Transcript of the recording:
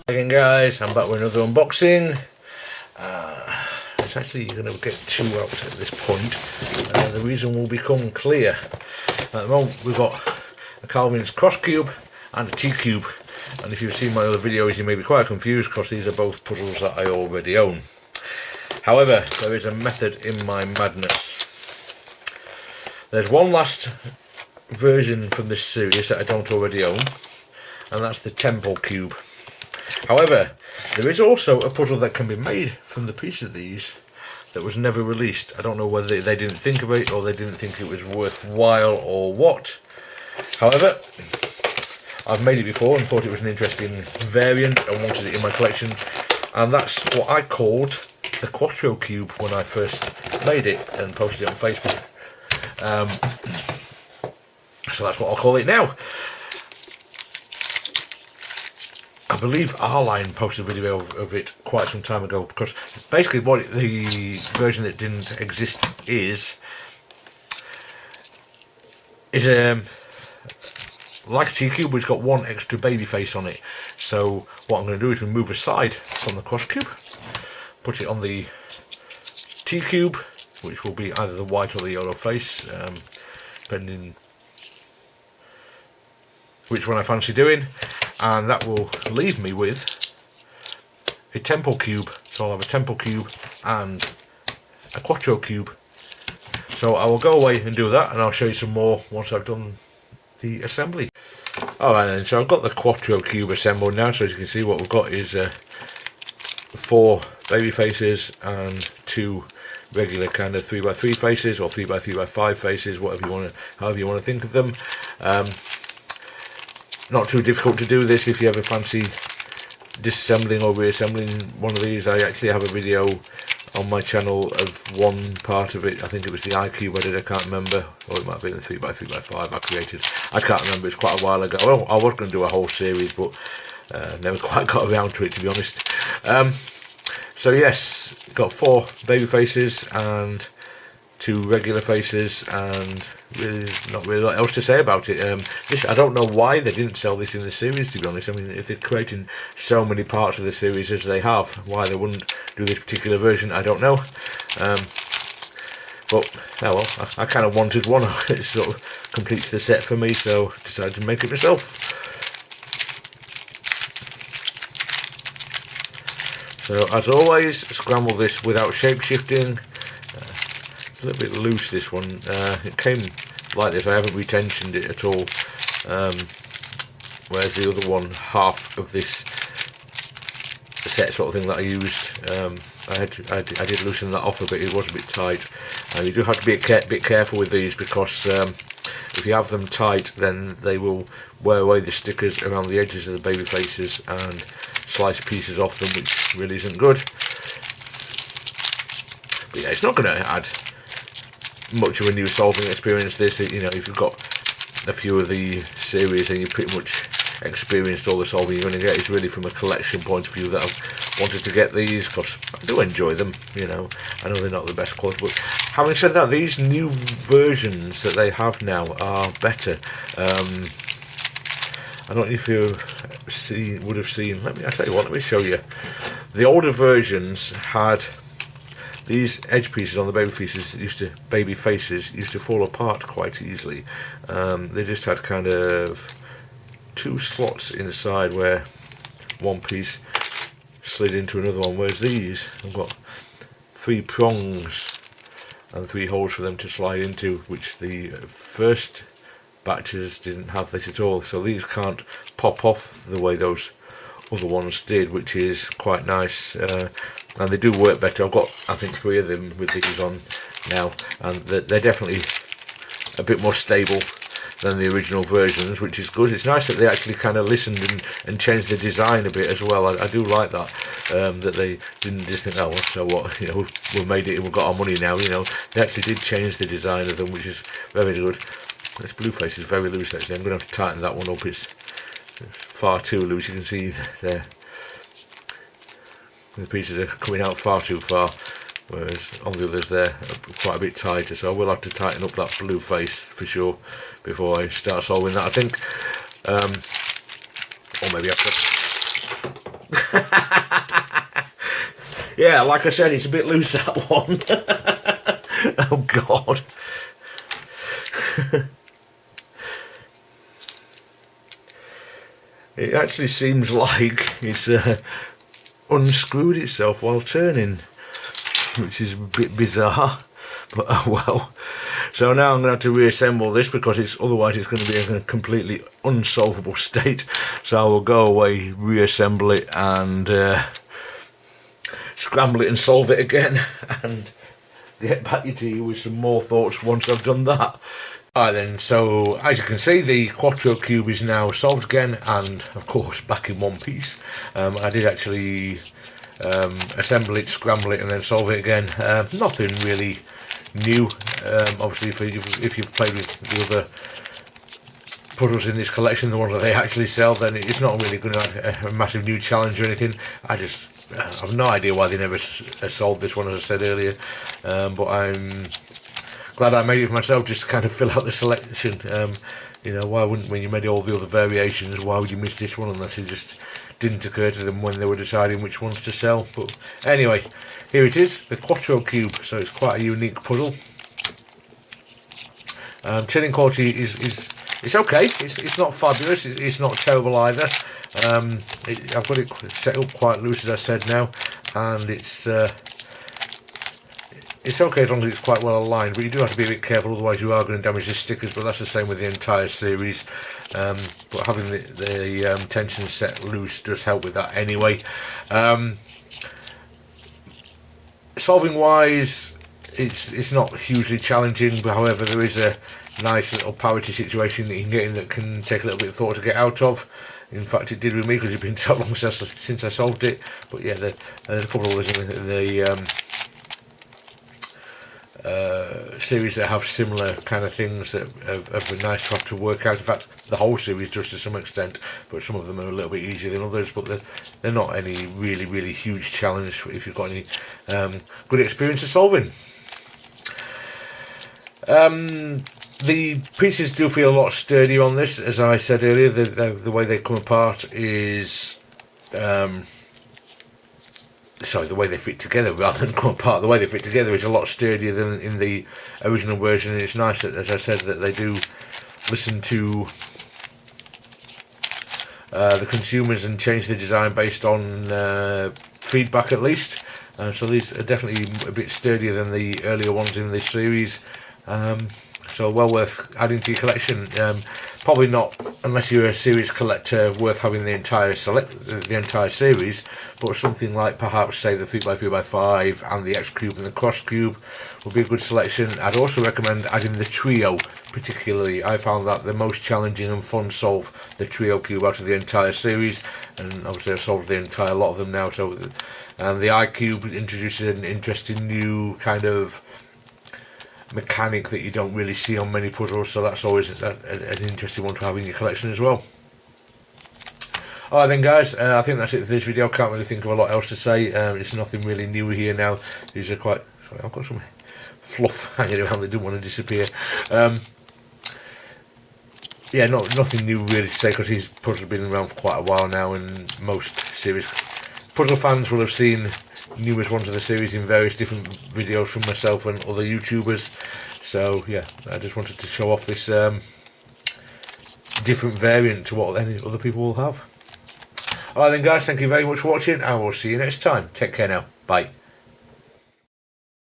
Again guys, I'm back with another unboxing. It's actually going to get two out at this point. The reason will become clear. At the moment we've got a Calvin's cross cube and a T-cube, and if you've seen my other videos you may be quite confused because these are both puzzles that I already own. However, there is a method in my madness. There's one last version from this series that I don't already own, and that's the Temple Cube. However, there is also a puzzle that can be made from the piece of these that was never released. I don't know whether they didn't think of it or they didn't think it was worthwhile or what. However, I've made it before and thought it was an interesting variant and wanted it in my collection, and that's what I called the Quattro Cube when I first made it and posted it on Facebook. So that's what I'll call it now. I believe R-Line posted a video of it quite some time ago, because basically what the version that didn't exist is like a T-cube, but it's got one extra baby face on it. So what I'm going to do is remove a side from the cross cube, put it on the T-cube, which will be either the white or the yellow face, depending which one I fancy doing. And that will leave me with a Temple Cube. So I'll have a Temple Cube and a Quattro Cube. So I will go away and do that, and I'll show you some more once I've done the assembly. Alright then, so I've got the Quattro Cube assembled now. So as you can see, what we've got is 4 baby faces and 2 regular kind of 3x3 faces, or 3x3x5 faces, whatever you want to, however you want to think of them. Not too difficult to do this if you ever fancy disassembling or reassembling one of these. I actually have a video on my channel of one part of it. I think it was the iCube I did, I can't remember, or it might have been the 3x3x5 I created. I can't remember, it's quite a while ago. Well, I was going to do a whole series, but never quite got around to it, to be honest. So yes, got 4 baby faces and 2 regular faces, and really not really a lot else to say about it. I don't know why they didn't sell this in the series, to be honest. I mean, if they're creating so many parts of the series as they have, why they wouldn't do this particular version, I don't know. But oh well, I kind of wanted one. It sort of completes the set for me, so I decided to make it myself. So as always, scramble this without shape shifting. A little bit loose, this one. It came like this, I haven't retensioned it at all, whereas the other one, half of this set sort of thing that I used, I did loosen that off a bit. It was a bit tight, and you do have to be a bit careful with these, because if you have them tight then they will wear away the stickers around the edges of the baby faces and slice pieces off them, which really isn't good. But yeah, it's not going to add much of a new solving experience, this. You know, if you've got a few of the series and you pretty much experienced all the solving you're going to get, it's really from a collection point of view that I've wanted to get these, because I do enjoy them. You know, I know they're not the best quality, but having said that, these new versions that they have now are better. I don't know if you would have seen, I tell you what, let me show you. The older versions had these edge pieces on the baby faces used to fall apart quite easily. They just had kind of 2 slots inside where one piece slid into another one, whereas these have got 3 prongs and 3 holes for them to slide into, which the first batches didn't have this at all. So these can't pop off the way those other ones did, which is quite nice. And they do work better. I've got, I think, 3 of them with these on now, and they're definitely a bit more stable than the original versions, which is good. It's nice that they actually kind of listened and changed the design a bit as well. I do like that, that they didn't just think, oh well, so what, you know, we've made it, we've got our money now. You know, they actually did change the design of them, which is very good. This blue face is very loose actually. I'm going to have to tighten that one up. It's far too loose. You can see there, the pieces are coming out far too far, whereas on the others they're quite a bit tighter. So I will have to tighten up that blue face for sure before I start solving that, I think. Or maybe after. Yeah, like I said, it's a bit loose, that one. Oh God. It actually seems like it's unscrewed itself while turning, which is a bit bizarre, but oh well. So now I'm going to have to reassemble this, because otherwise it's going to be in a completely unsolvable state. So I will go away, reassemble it, and scramble it and solve it again, and get back to you with some more thoughts once I've done that. Alright then, so as you can see, the Quattro cube is now solved again, and of course back in one piece. I did actually assemble it, scramble it, and then solve it again. Nothing really new. Obviously, if you've played with the other puzzles in this collection, the ones that they actually sell, then it's not really going to be a massive new challenge or anything. I've no idea why they never solved this one, as I said earlier, but I'm glad I made it for myself, just to kind of fill out the selection. You know, why wouldn't, when you made all the other variations, why would you miss this one unless it just didn't occur to them when they were deciding which ones to sell? But anyway, here it is, the Quattro cube. So it's quite a unique puzzle. Turning quality it's okay. It's not fabulous. It's not terrible either. I've got it set up quite loose, as I said now, and it's okay as long as it's quite well aligned, but you do have to be a bit careful, otherwise you are going to damage the stickers. But that's the same with the entire series. But having the tension set loose does help with that anyway. Solving wise, it's not hugely challenging, but however there is a nice little parity situation that you can get in that can take a little bit of thought to get out of. In fact, it did with me, because it's been so long since I solved it. But yeah, there's a couple of others in the series that have similar kind of things that have been nice to have to work out. In fact, the whole series does to some extent, but some of them are a little bit easier than others. But they're not any really huge challenge if you've got any good experience of solving. The pieces do feel a lot sturdier on this, as I said earlier. The way they come apart is sorry, the way they fit together rather than come apart. The way they fit together is a lot sturdier than in the original version, and it's nice that, as I said, that they do listen to the consumers and change the design based on feedback, at least. So these are definitely a bit sturdier than the earlier ones in this series. So well worth adding to your collection. Probably not, unless you're a series collector, worth having the entire series, but something like perhaps say the 3x3x5 and the X cube and the cross cube would be a good selection. I'd also recommend adding the trio. Particularly, I found that the most challenging and fun solve the trio cube out of the entire series, and obviously I've solved the entire lot of them now. So the I cube introduces an interesting new kind of mechanic that you don't really see on many puzzles, so that's always an interesting one to have in your collection as well. Alright then guys, I think that's it for this video. Can't really think of a lot else to say. It's nothing really new here now. These are quite... Sorry, I've got some fluff hanging around that didn't want to disappear. Yeah, nothing new really to say, because these puzzles have been around for quite a while now, and most series puzzle fans will have seen numerous ones of the series in various different videos from myself and other YouTubers. So yeah, I just wanted to show off this different variant to what any other people will have. Alright then guys, thank you very much for watching, and we'll see you next time. Take care now. Bye.